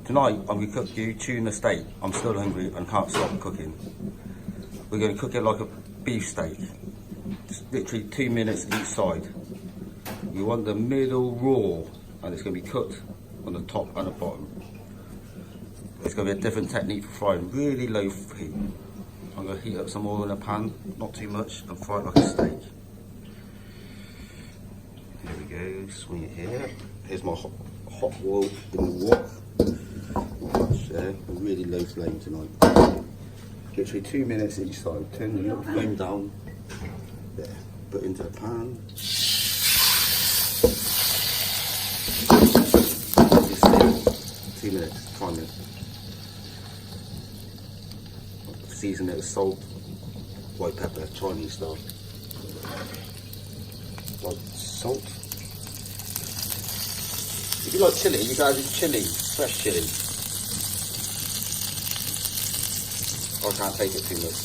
Tonight I'm going to cook you tuna steak. I'm still hungry and can't stop cooking. We're going to cook it like a beef steak. It's literally 2 minutes each side. You want the middle raw, and it's going to be cooked on the top and the bottom. It's going to be a different technique for frying, really low heat. I'm going to heat up some oil in a pan, not too much, and fry it like a steak. Here we go, swing it here. Here's my hot oil in the wok. There, a really low flame tonight. Literally 2 minutes each side. Turn the little flame down. There, put into the pan. 2 minutes, time it. Season it with salt, white pepper, Chinese style. Like salt. If you like chilli, you can add chilli, fresh chilli. I can't take it too much.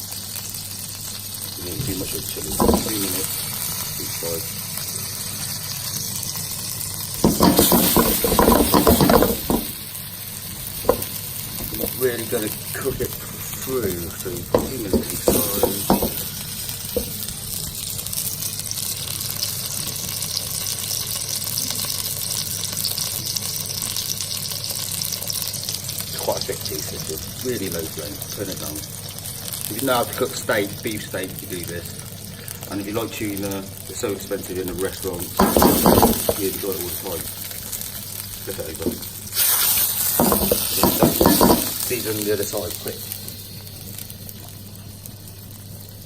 You need too much of chilli. 2 minutes each side. I'm not really going to cook it through, so 2 minutes each side. Quite a thick piece, it's just really low flame. Turn it down. If you know how to cook steak, beef steak, you do this. And if you like tuna, it's so expensive in the restaurants. You really got it all the time. Flip it over. Season the other side quick.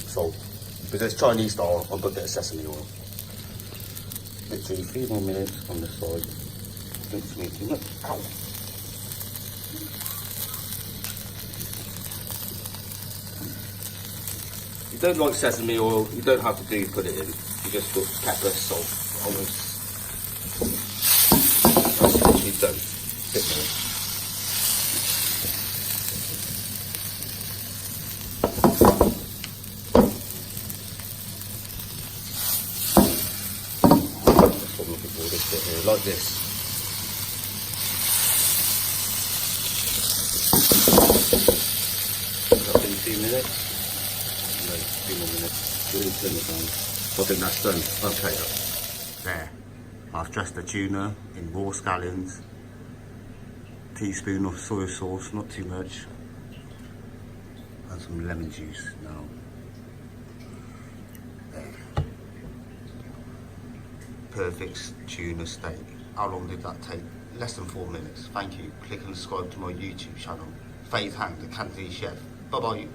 Salt. Because it's Chinese style, I've got a bit of sesame oil. Literally 3 more minutes on this side. Don't smear too much. Ow! If you don't like sesame oil, you don't have to put it in. You just put pepper, salt, almost. That's literally done. Bit more. That's what I'm looking for, this bit here, like this. Up in 2 minutes. 2 more minutes, really turn it on. I think that's done. Okay, there. I've dressed the tuna in raw scallions, teaspoon of soy sauce, not too much, and some lemon juice now. There. Perfect tuna steak. How long did that take? Less than 4 minutes. Thank you. Click and subscribe to my YouTube channel. Faith Hang, the Cantonese chef. Bye bye.